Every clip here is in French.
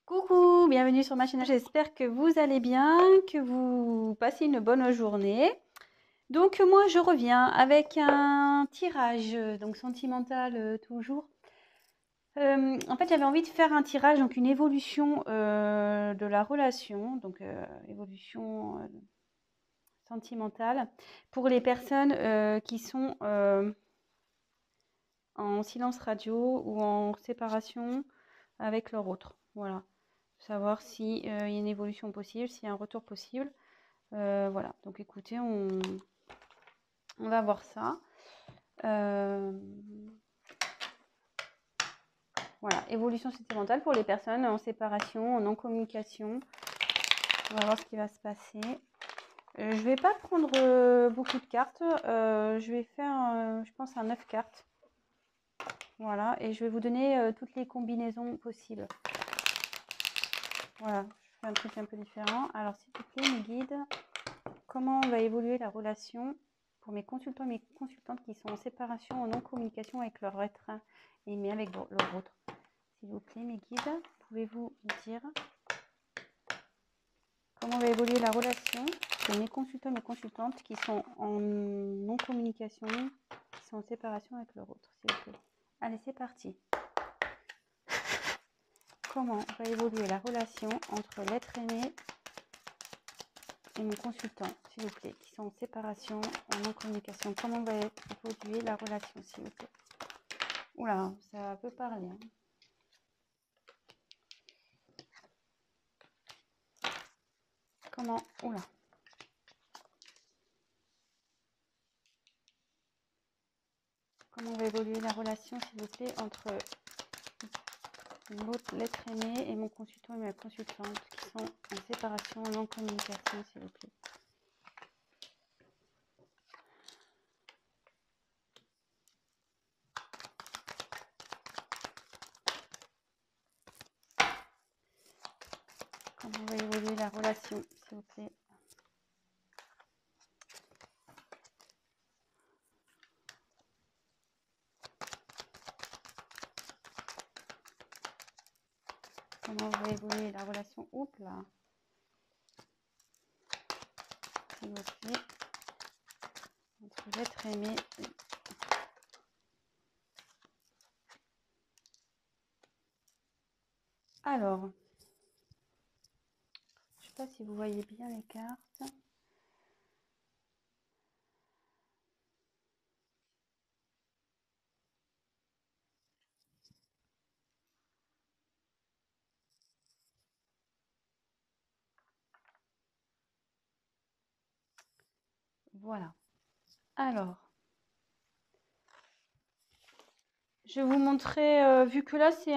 Coucou, bienvenue sur ma chaîne. J'espère que vous allez bien, que vous passez une bonne journée. Donc moi je reviens avec un tirage, donc sentimental toujours. En fait j'avais envie de faire un tirage, donc une évolution de la relation, donc évolution sentimentale pour les personnes qui sont en silence radio ou en séparation avec leur autre. Voilà. Savoir si y a une évolution possible, s'il y a un retour possible. Voilà, donc écoutez, on va voir ça. Voilà, évolution sentimentale pour les personnes en séparation, en non-communication. On va voir ce qui va se passer. Je vais pas prendre beaucoup de cartes. Je vais faire, je pense, un 9 cartes. Voilà, et je vais vous donner toutes les combinaisons possibles. Voilà, je fais un truc un peu différent. Alors, s'il vous plaît, mes guides, comment va évoluer la relation pour mes consultants et mes consultantes qui sont en séparation, en non-communication avec leur être aimé, avec leur autre. S'il vous plaît, mes guides, pouvez-vous me dire comment va évoluer la relation de mes consultants et mes consultantes qui sont en non-communication, qui sont en séparation avec leur autre, s'il vous plaît. Allez, c'est parti. Comment va évoluer la relation entre l'être aimé et mon consultant, s'il vous plaît, qui sont en séparation, en non-communication. Comment va évoluer la relation, s'il vous plaît? Oula, ça peut parler. Hein. Comment? Oula. Comment va évoluer la relation, s'il vous plaît, entre l'être aimé et mon consultant et ma consultante qui sont en séparation, en non-communication, s'il vous plaît? Comment va évoluer la relation, s'il vous plaît? Comment va évoluer la relation? Oups là. S'il vous plaît. Entre l'être aimé et... Alors, je ne sais pas si vous voyez bien les cartes. Voilà. Alors, je vais vous montrer, vu que là c'est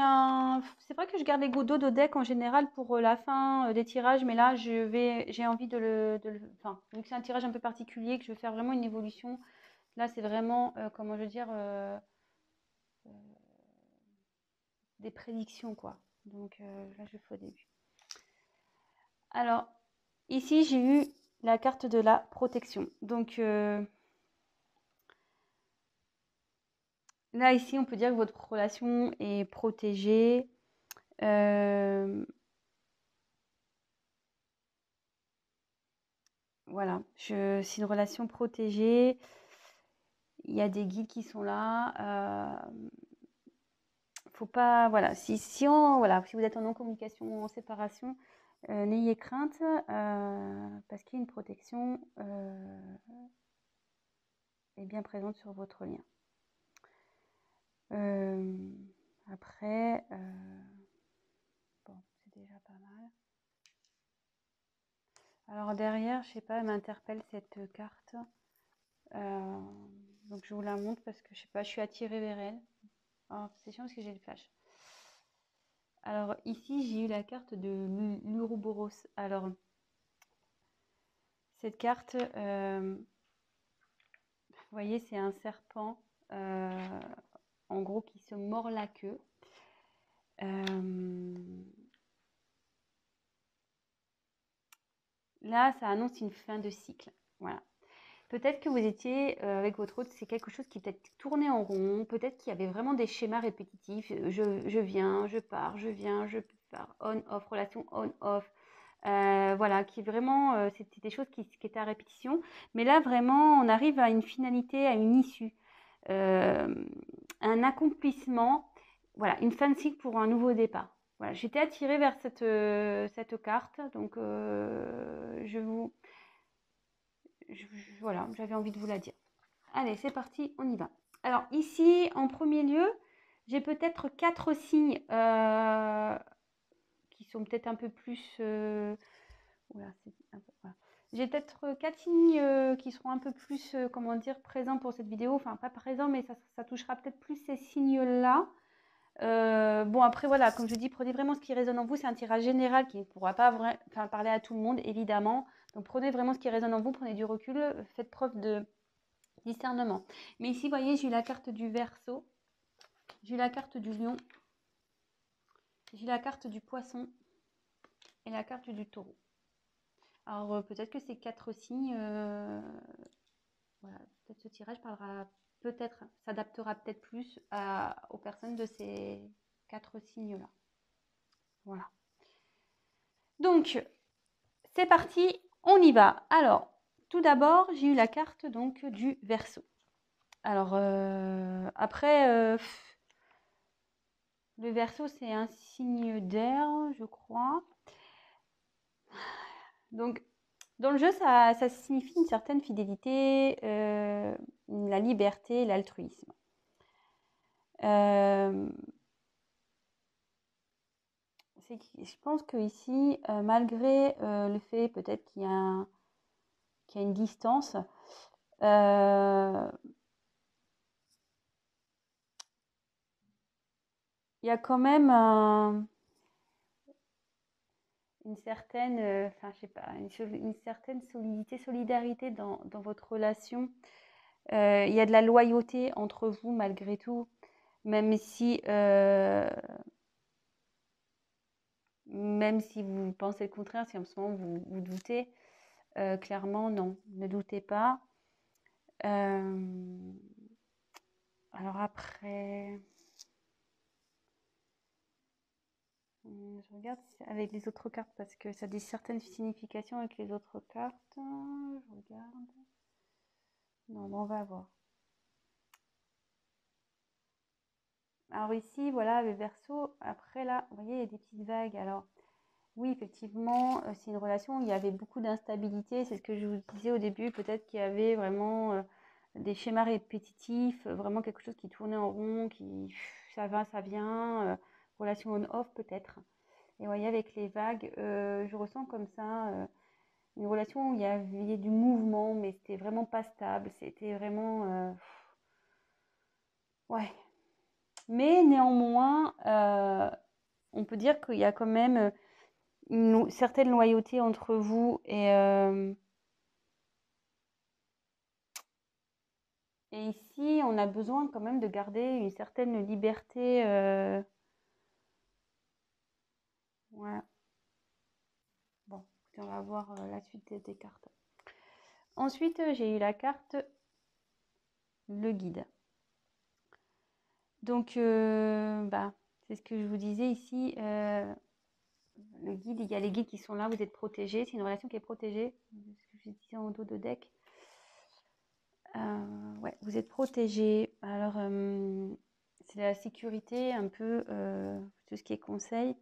vrai que je garde les dos de deck en général pour la fin des tirages, mais là j'ai envie enfin, vu que c'est un tirage un peu particulier, que je vais faire vraiment une évolution. Là c'est vraiment, comment je veux dire, des prédictions quoi. Donc là je fais au début. Alors, ici j'ai eu la carte de la protection. Donc là ici on peut dire que votre relation est protégée. Voilà, c'est une relation protégée. Il y a des guides qui sont là. Faut pas, voilà, voilà, si vous êtes en non-communication ou en séparation, n'ayez crainte parce qu'il y a une protection est bien présente sur votre lien. Après, bon, c'est déjà pas mal. Alors derrière, je sais pas, elle m'interpelle cette carte. Donc je vous la montre parce que je sais pas, je suis attirée vers elle. Oh, c'est chiant parce que j'ai le flash. Alors ici, j'ai eu la carte de l'Uroboros. Alors, cette carte, vous voyez, c'est un serpent, en gros, qui se mord la queue. Là, ça annonce une fin de cycle. Voilà. Peut-être que vous étiez avec votre hôte, c'est quelque chose qui peut-être tournait en rond, peut-être qu'il y avait vraiment des schémas répétitifs. Je viens, je pars, je viens, je pars, on-off, relation on-off. Voilà, qui vraiment, c'était des choses qui étaient à répétition. Mais là, vraiment, on arrive à une finalité, à une issue, un accomplissement, voilà, une fin de cycle pour un nouveau départ. Voilà, j'étais attirée vers cette carte, donc voilà, j'avais envie de vous la dire. Allez, c'est parti, on y va. Alors ici, en premier lieu, j'ai peut-être 4 signes qui sont peut-être un peu plus... voilà. J'ai peut-être 4 signes qui seront un peu plus, comment dire, présents pour cette vidéo. Enfin, pas présents, mais ça touchera peut-être plus ces signes-là. Bon, après, voilà, comme je dis, prenez vraiment ce qui résonne en vous. C'est un tirage général qui ne pourra pas parler à tout le monde, évidemment. Donc, prenez vraiment ce qui résonne en vous, prenez du recul, faites preuve de discernement. Mais ici, vous voyez, j'ai eu la carte du Verseau, j'ai eu la carte du Lion, j'ai eu la carte du Poisson et la carte du Taureau. Alors, peut-être que ces 4 signes, voilà, peut-être ce tirage parlera, peut-être, s'adaptera peut-être plus aux personnes de ces 4 signes-là. Voilà. Donc, c'est parti, on y va. Alors, tout d'abord, j'ai eu la carte donc du Verseau. Alors, après, le Verseau, c'est un signe d'air, je crois. Donc, dans le jeu, ça signifie une certaine fidélité, la liberté, l'altruisme. Je pense que ici, malgré le fait peut-être qu'il y a une distance, il y a quand même une certaine, enfin, je sais pas, une certaine solidité, solidarité dans votre relation. Il y a de la loyauté entre vous malgré tout, même si vous pensez le contraire, si en ce moment vous doutez, clairement non, ne doutez pas. Alors après, je regarde avec les autres cartes parce que ça a des certaines significations avec les autres cartes. Je regarde. Non, bon, on va voir. Alors ici, voilà, le Verseau. Après là, vous voyez, il y a des petites vagues. Alors oui, effectivement, c'est une relation où il y avait beaucoup d'instabilité. C'est ce que je vous disais au début. Peut-être qu'il y avait vraiment des schémas répétitifs, vraiment quelque chose qui tournait en rond, ça va, ça vient. Relation on-off peut-être. Et vous voyez, avec les vagues, je ressens comme ça une relation où il y avait du mouvement, mais c'était vraiment pas stable. C'était vraiment... ouais. Mais néanmoins, on peut dire qu'il y a quand même une certaine loyauté entre vous et ici, on a besoin quand même de garder une certaine liberté. Voilà. Bon, écoutez, on va voir la suite des cartes. Ensuite, j'ai eu la carte le guide. Donc, c'est ce que je vous disais ici. Le guide, il y a les guides qui sont là, vous êtes protégés. C'est une relation qui est protégée. Ce que je disais en dos de deck. Ouais, vous êtes protégés. Alors, c'est la sécurité, un peu tout ce qui est conseil.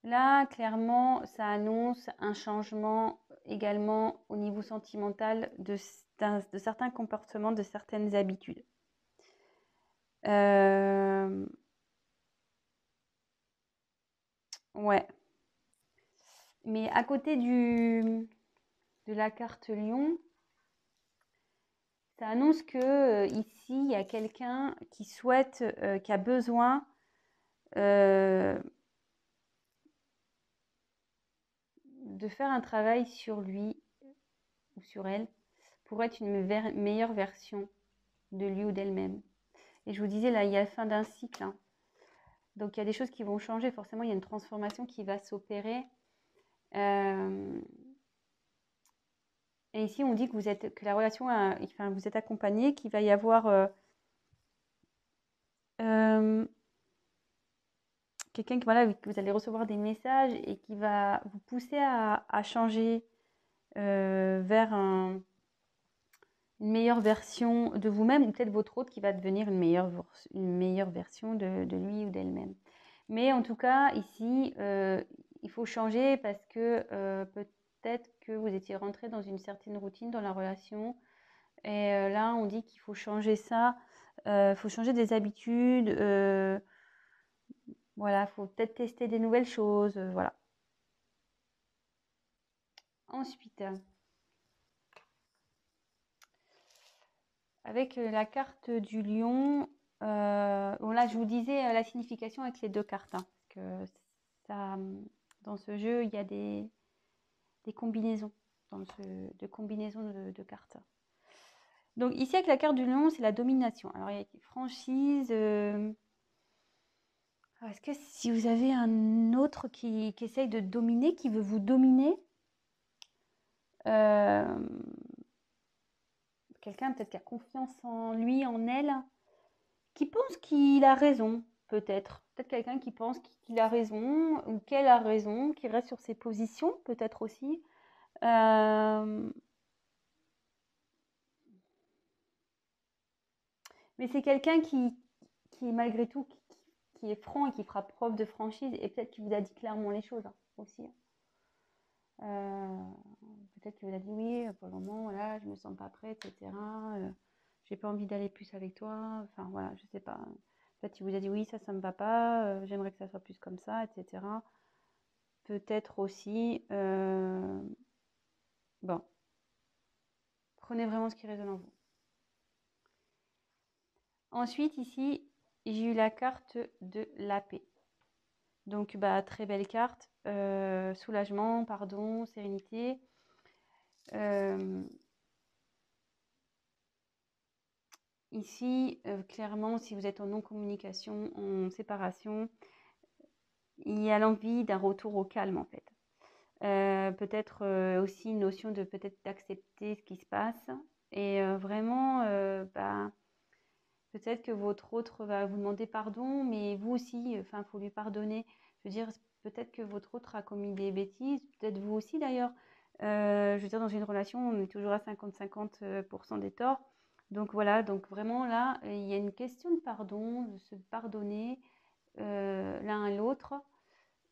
Là, clairement, ça annonce un changement également au niveau sentimental de certains comportements, de certaines habitudes. Ouais. Mais à côté de la carte Lion, ça annonce que ici, il y a quelqu'un qui souhaite, qui a besoin de faire un travail sur lui ou sur elle pour être une meilleure version de lui ou d'elle-même. Et je vous disais, là, il y a la fin d'un cycle. Hein. Donc, il y a des choses qui vont changer. Forcément, il y a une transformation qui va s'opérer. Euh, et ici, on dit que la relation, enfin, vous êtes accompagné, qu'il va y avoir quelqu'un qui, voilà, que vous allez recevoir des messages et qui va vous pousser à changer vers une meilleure version de vous-même, ou peut-être votre autre qui va devenir une meilleure version de lui ou d'elle-même. Mais en tout cas, ici, il faut changer parce que peut-être que vous étiez rentré dans une certaine routine dans la relation. Et là, on dit qu'il faut changer ça. Il faut changer des habitudes. Voilà, il faut peut-être tester des nouvelles choses. Voilà. Ensuite, avec la carte du lion, bon là, je vous disais la signification avec les deux cartes, hein, parce que ça, dans ce jeu, il y a des combinaisons, de combinaisons de cartes. Donc ici, avec la carte du lion, c'est la domination. Alors, il y a franchise. Est-ce que si vous avez un autre qui essaye de dominer, qui veut vous dominer, quelqu'un peut-être qui a confiance en lui, en elle, qui pense qu'il a raison, peut-être. Peut-être quelqu'un qui pense qu'il a raison ou qu'elle a raison, qui reste sur ses positions, peut-être aussi. Mais c'est quelqu'un qui malgré tout, qui est franc et qui fera preuve de franchise et peut-être qui vous a dit clairement les choses aussi. Peut-être qu'il vous a dit oui, pour le moment, voilà, je me sens pas prête, etc. J'ai pas envie d'aller plus avec toi. Enfin voilà, je sais pas. Peut-être qu'il vous a dit oui, ça me va pas, j'aimerais que ça soit plus comme ça, etc. Peut-être aussi. Bon, prenez vraiment ce qui résonne en vous. Ensuite, ici, j'ai eu la carte de la paix. Donc, bah, très belle carte. Soulagement, pardon, sérénité. Ici, clairement, si vous êtes en non-communication, en séparation, il y a l'envie d'un retour au calme, en fait. Peut-être aussi une notion de peut-être d'accepter ce qui se passe. Et vraiment, bah, peut-être que votre autre va vous demander pardon, mais vous aussi, enfin, il faut lui pardonner. Je veux dire, peut-être que votre autre a commis des bêtises, peut-être vous aussi d'ailleurs. Je veux dire, dans une relation, on est toujours à 50-50% des torts. Donc voilà, donc vraiment là, il y a une question de pardon, de se pardonner l'un à l'autre.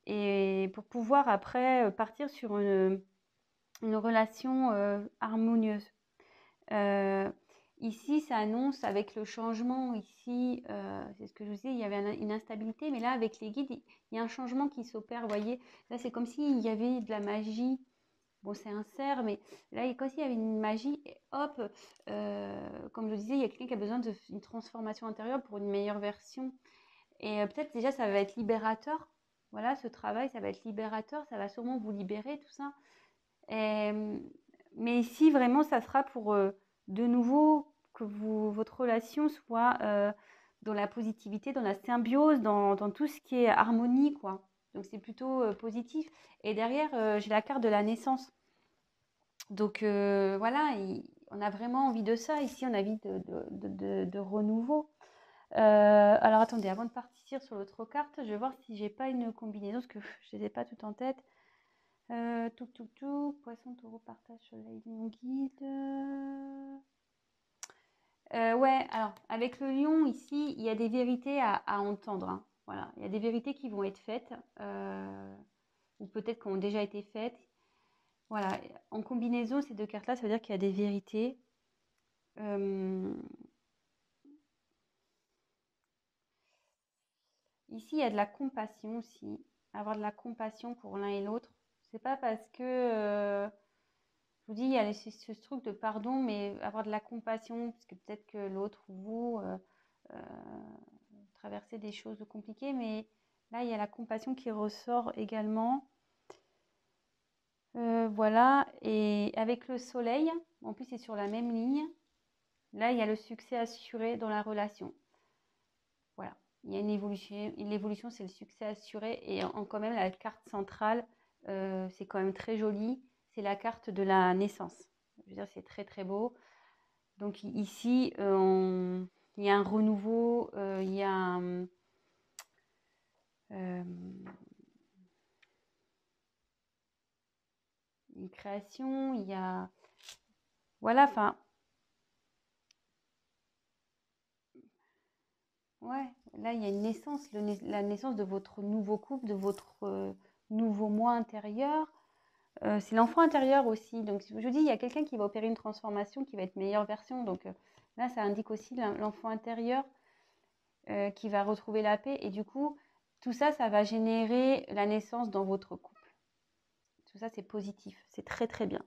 Et pour pouvoir après partir sur une relation harmonieuse. Ici, ça annonce avec le changement, ici, c'est ce que je vous disais, il y avait une instabilité, mais là, avec les guides, il y a un changement qui s'opère, vous voyez. Là, c'est comme s'il y avait de la magie. Bon, c'est un cerf, mais là, comme s'il y avait une magie, et hop, comme je disais, il y a quelqu'un qui a besoin d'une transformation intérieure pour une meilleure version. Et peut-être déjà, ça va être libérateur. Voilà, ce travail, ça va être libérateur, ça va sûrement vous libérer, tout ça. Et, mais ici, vraiment, ça sera pour de nouveau que votre relation soit dans la positivité, dans la symbiose, dans tout ce qui est harmonie, quoi. Donc, c'est plutôt positif. Et derrière, j'ai la carte de la naissance. Donc, voilà, on a vraiment envie de ça. Ici, on a envie de renouveau. Alors, attendez, avant de partir sur l'autre carte, je vais voir si j'ai pas une combinaison, parce que je ne les ai pas toutes en tête. Poisson, taureau, partage, soleil, lion, guide. Ouais, alors, avec le lion, ici, il y a des vérités à entendre, hein. Voilà, il y a des vérités qui vont être faites, ou peut-être qui ont déjà été faites. Voilà, en combinaison, ces deux cartes-là, ça veut dire qu'il y a des vérités. Ici, il y a de la compassion aussi. Avoir de la compassion pour l'un et l'autre. C'est pas parce que je vous dis, il y a ce truc de pardon, mais avoir de la compassion, parce que peut-être que l'autre ou vous traversez des choses compliquées, mais là, il y a la compassion qui ressort également. Voilà, et avec le soleil, en plus c'est sur la même ligne, là, il y a le succès assuré dans la relation. Voilà, il y a une évolution, c'est le succès assuré, et quand même la carte centrale, c'est quand même très joli. C'est la carte de la naissance. Je veux dire, c'est très très beau. Donc ici, il y a un renouveau, il y a une création, il y a... Voilà, enfin, ouais, là, il y a une naissance, la naissance de votre nouveau couple, de votre nouveau moi intérieur. C'est l'enfant intérieur aussi. Donc, je vous dis, il y a quelqu'un qui va opérer une transformation qui va être meilleure version. Donc, là, ça indique aussi l'enfant intérieur qui va retrouver la paix. Et du coup, tout ça, ça va générer la naissance dans votre couple. Tout ça, c'est positif. C'est très, très bien.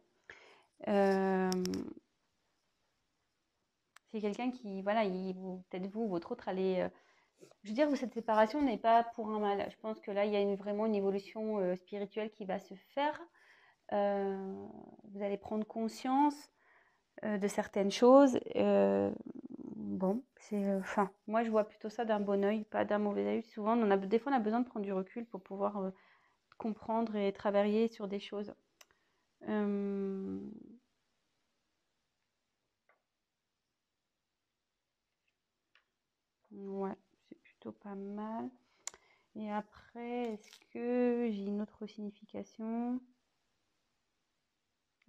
C'est quelqu'un qui, voilà, peut-être vous, votre autre, allez... je veux dire, cette séparation n'est pas pour un mal. Je pense que là, il y a vraiment une évolution spirituelle qui va se faire. Vous allez prendre conscience de certaines choses. Bon, enfin, moi, je vois plutôt ça d'un bon oeil, pas d'un mauvais oeil. Souvent, des fois, on a besoin de prendre du recul pour pouvoir comprendre et travailler sur des choses. Ouais, c'est plutôt pas mal. Et après, est-ce que j'ai une autre signification?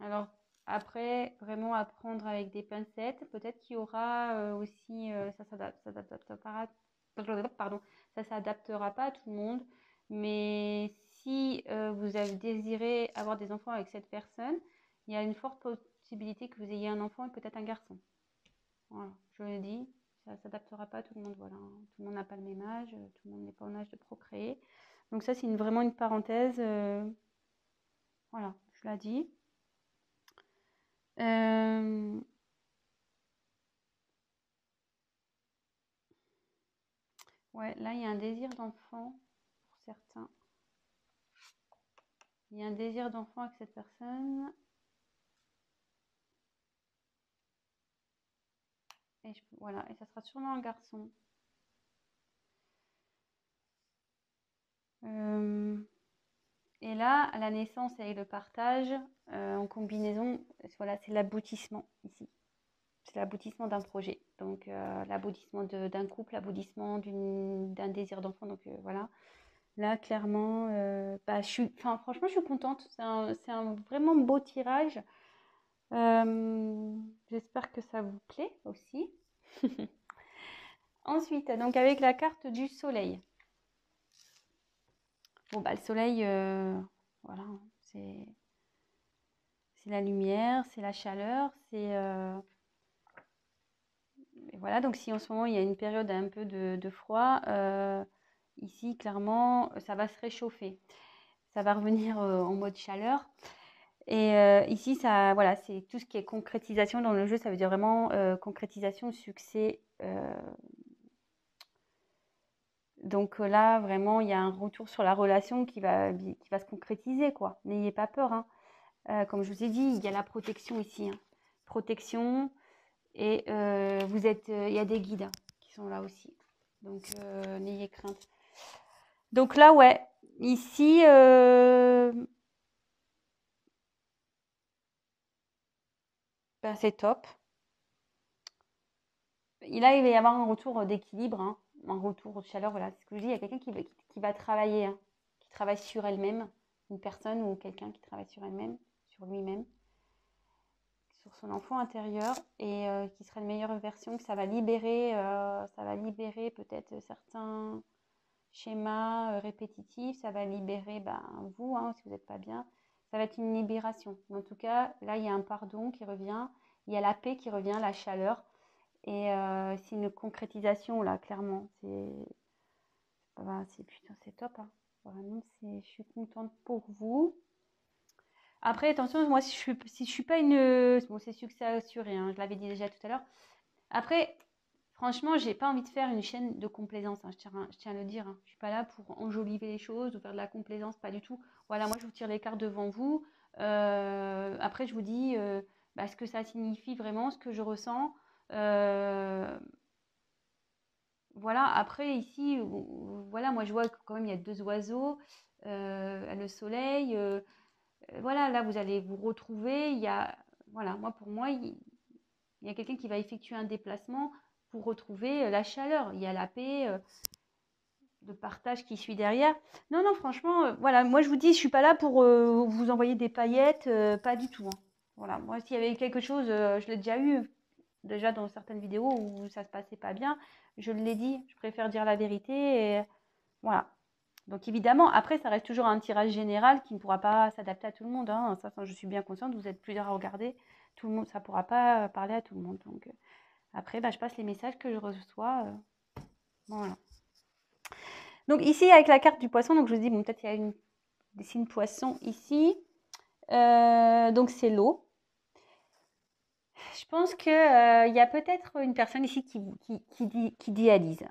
Alors, après, vraiment apprendre avec des pincettes. Peut-être qu'il y aura aussi, pardon, ça s'adaptera pas à tout le monde. Mais si vous avez désiré avoir des enfants avec cette personne, il y a une forte possibilité que vous ayez un enfant et peut-être un garçon. Voilà, je le dis, ça ne s'adaptera pas à tout le monde. Voilà, hein. Tout le monde n'a pas le même âge, tout le monde n'est pas en âge de procréer. Donc ça, c'est vraiment une parenthèse. Voilà, je l'ai dit. Ouais, là, il y a un désir d'enfant pour certains. Il y a un désir d'enfant avec cette personne. Et voilà, et ça sera sûrement un garçon. Et là, à la naissance et le partage, en combinaison, voilà, c'est l'aboutissement ici. C'est l'aboutissement d'un projet. Donc, l'aboutissement d'un couple, l'aboutissement d'un désir d'enfant. Donc, voilà. Là, clairement, franchement, je suis contente. C'est un vraiment beau tirage. J'espère que ça vous plaît aussi. Ensuite, donc avec la carte du soleil. Bon, bah, le soleil, voilà, c'est la lumière, c'est la chaleur, et voilà, donc si en ce moment il y a une période un peu de froid, ici, clairement, ça va se réchauffer. Ça va revenir en mode chaleur. Et ici, ça, voilà, c'est tout ce qui est concrétisation dans le jeu. Ça veut dire vraiment concrétisation, succès. Donc là, vraiment, il y a un retour sur la relation qui va se concrétiser, quoi. N'ayez pas peur, hein. Comme je vous ai dit, il y a la protection ici, hein. Protection. Et il y a des guides qui sont là aussi. Donc, n'ayez crainte. Donc là, ouais, ici, c'est top. Et là, il va y avoir un retour d'équilibre, hein, un retour de chaleur. Voilà, c'est ce que je dis. Il y a quelqu'un qui va travailler, hein, qui travaille sur elle-même, une personne ou quelqu'un qui travaille sur elle-même, sur lui-même, sur son enfant intérieur et qui sera une meilleure version, que ça va libérer peut-être certains schémas répétitifs, ça va libérer vous, hein, si vous n'êtes pas bien. Ça va être une libération. Mais en tout cas, là, il y a un pardon qui revient, il y a la paix qui revient, la chaleur. Et c'est une concrétisation, là, clairement. C'est top, hein. Vraiment, je suis contente pour vous. Après, attention, moi, si je suis pas une... Bon, c'est succès assuré, hein, je l'avais dit déjà tout à l'heure. Après, franchement, j'ai pas envie de faire une chaîne de complaisance, hein, je tiens à le dire, hein. Je suis pas là pour enjoliver les choses ou faire de la complaisance, pas du tout. Voilà, moi, je vous tire les cartes devant vous. Après, je vous dis ce que ça signifie vraiment, ce que je ressens. Voilà, après, ici, voilà, moi, je vois que quand même, il y a deux oiseaux. le soleil. Voilà, là, vous allez vous retrouver. Voilà, pour moi, il y a quelqu'un qui va effectuer un déplacement pour retrouver la chaleur. Il y a la paix, le partage qui suit derrière. Non, non, franchement, voilà, moi je vous dis, je suis pas là pour vous envoyer des paillettes, pas du tout, hein. Voilà, moi s'il y avait quelque chose, je l'ai déjà eu, déjà dans certaines vidéos où ça se passait pas bien, je l'ai dit, je préfère dire la vérité, et voilà. Donc évidemment, après, ça reste toujours un tirage général qui ne pourra pas s'adapter à tout le monde, hein. Ça, je suis bien consciente, vous êtes plusieurs à regarder, tout le monde, ça ne pourra pas parler à tout le monde. Donc après, je passe les messages que je reçois. Voilà. Donc ici, avec la carte du poisson, donc je vous dis, bon, peut-être il y a des signes poissons ici. Donc c'est l'eau. Je pense qu'il y a peut-être une personne ici qui dialyse.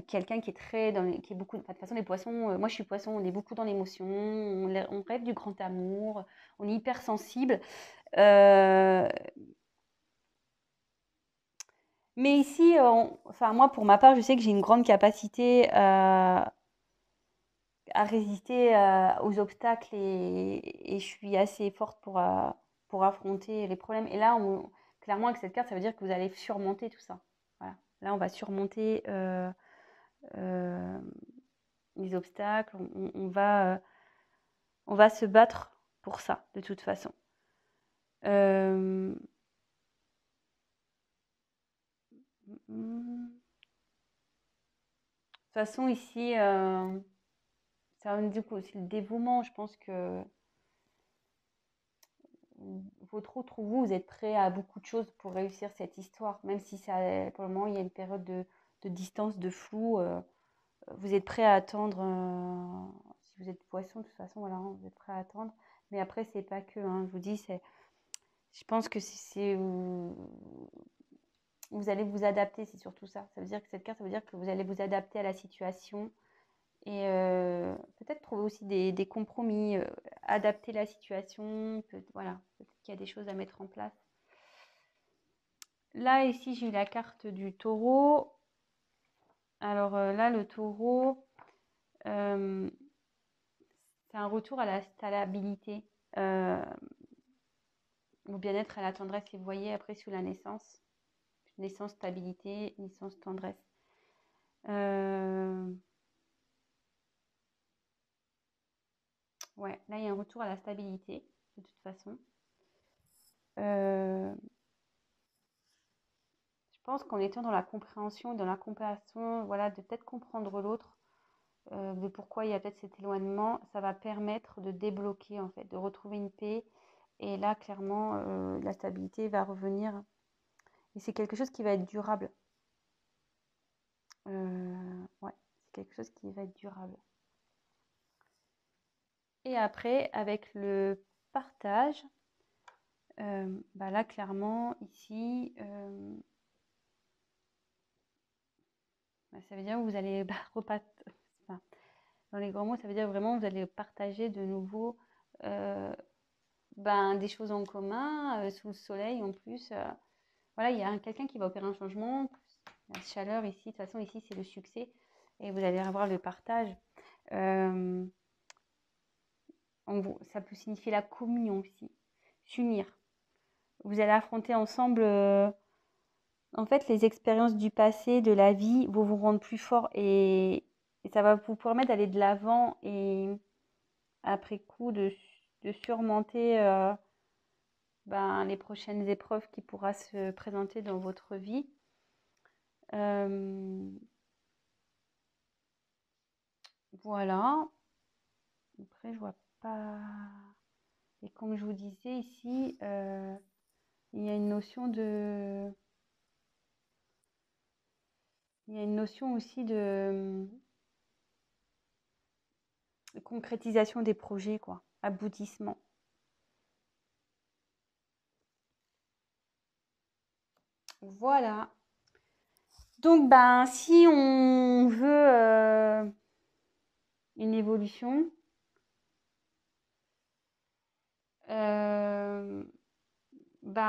Quelqu'un qui est qui est beaucoup. Enfin, de toute façon, les poissons, moi je suis poisson, on est beaucoup dans l'émotion, on rêve du grand amour, on est hypersensible. Mais ici, enfin, moi pour ma part, je sais que j'ai une grande capacité à résister aux obstacles et je suis assez forte pour affronter les problèmes. Et là, clairement, avec cette carte, ça veut dire que vous allez surmonter tout ça. Voilà. Là, on va surmonter les obstacles. On va se battre pour ça, de toute façon. De toute façon, ici, ça indique aussi le dévouement. Je pense que votre autre vous êtes prêt à beaucoup de choses pour réussir cette histoire, même si ça, pour le moment il y a une période de distance, de flou. Vous êtes prêt à attendre. Si vous êtes poisson, de toute façon, voilà, hein, vous êtes prêt à attendre. Mais après, c'est pas que. Hein, je vous dis, je pense que vous allez vous adapter, c'est surtout ça. Ça veut dire que cette carte, ça veut dire que vous allez vous adapter à la situation et peut-être trouver aussi des compromis, adapter la situation. Voilà, peut-être qu'il y a des choses à mettre en place. Là, ici, j'ai eu la carte du taureau. Alors là, le taureau, c'est un retour à la stabilité, au bien-être, à la tendresse. Et vous voyez, après, sous la naissance, naissance, stabilité, naissance, tendresse. Ouais, là, il y a un retour à la stabilité, de toute façon. Je pense qu'en étant dans la compréhension, dans la compassion, voilà, de peut-être comprendre l'autre, de pourquoi il y a peut-être cet éloignement, ça va permettre de débloquer, en fait, de retrouver une paix. Et là, clairement, la stabilité va revenir. Et c'est quelque chose qui va être durable. Ouais, c'est quelque chose qui va être durable. Et après, avec le partage, bah là, clairement, ici, ça veut dire que vous allez enfin, dans les grands mots, ça veut dire vraiment que vous allez partager de nouveau des choses en commun, sous le soleil en plus. Voilà, il y a quelqu'un qui va opérer un changement. La chaleur ici, de toute façon, ici, c'est le succès. Et vous allez avoir le partage. Ça peut signifier la communion aussi. S'unir. Vous allez affronter ensemble, en fait, les expériences du passé, de la vie, vont vous rendre plus fort et ça va vous permettre d'aller de l'avant et après coup de surmonter les prochaines épreuves qui pourra se présenter dans votre vie. Voilà. Après, je vois pas. Et comme je vous disais ici, il y a une notion aussi de concrétisation des projets, quoi, aboutissement. Voilà. Donc, si on veut une évolution,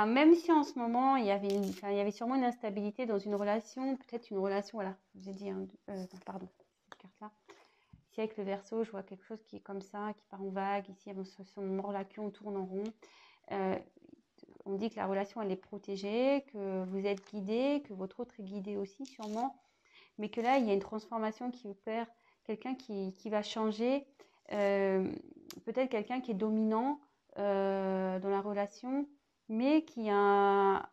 même si en ce moment, il y avait sûrement une instabilité dans une relation, peut-être une relation, voilà, je vous ai dit, pardon, cette carte-là. Ici, avec le Verseau, je vois quelque chose qui est comme ça, qui part en vague. Ici, on mord la queue, on tourne en rond. On dit que la relation, elle est protégée, que vous êtes guidé, que votre autre est guidé aussi, sûrement. Mais que là, il y a une transformation qui opère, quelqu'un qui va changer, peut-être quelqu'un qui est dominant dans la relation, mais qui a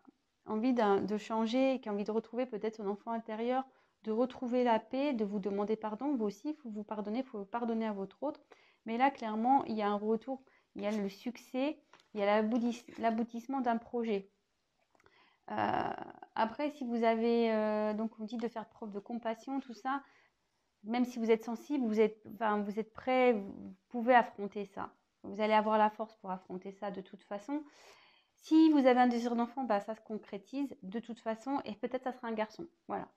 envie de changer, qui a envie de retrouver peut-être son enfant intérieur, de retrouver la paix, de vous demander pardon. Vous aussi, il faut vous pardonner, il faut pardonner à votre autre. Mais là, clairement, il y a un retour, il y a le succès, il y a l'aboutissement d'un projet. Après, si vous avez, donc on dit de faire preuve de compassion, tout ça, même si vous êtes sensible, vous êtes prêt, vous pouvez affronter ça. Vous allez avoir la force pour affronter ça de toute façon. Si vous avez un désir d'enfant, bah, ça se concrétise de toute façon et peut-être ça sera un garçon. Voilà.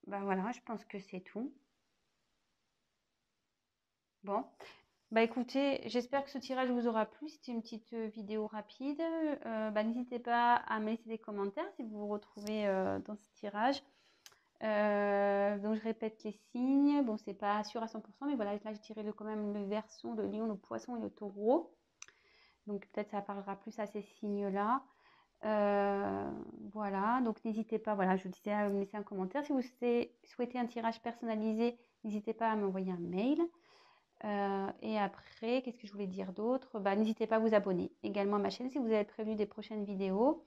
Bah voilà, je pense que c'est tout. Bon. Bah écoutez, j'espère que ce tirage vous aura plu. C'était une petite vidéo rapide. Bah, n'hésitez pas à me laisser des commentaires si vous vous retrouvez dans ce tirage. Donc je répète les signes. Bon, c'est pas sûr à 100%, mais voilà, là j'ai tiré quand même le Verseau, le Lion, le Poisson et le Taureau. Donc peut-être ça parlera plus à ces signes-là. Voilà, donc n'hésitez pas, voilà, je vous disais à me laisser un commentaire. Si vous souhaitez un tirage personnalisé, n'hésitez pas à m'envoyer un mail. Et après, qu'est-ce que je voulais dire d'autre? Bah, n'hésitez pas à vous abonner également à ma chaîne si vous êtes prévenu des prochaines vidéos.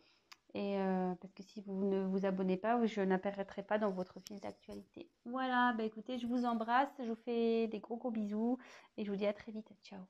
Et parce que si vous ne vous abonnez pas, je n'apparaîtrai pas dans votre fil d'actualité. Voilà, bah écoutez, je vous embrasse, je vous fais des gros bisous et je vous dis à très vite. Ciao.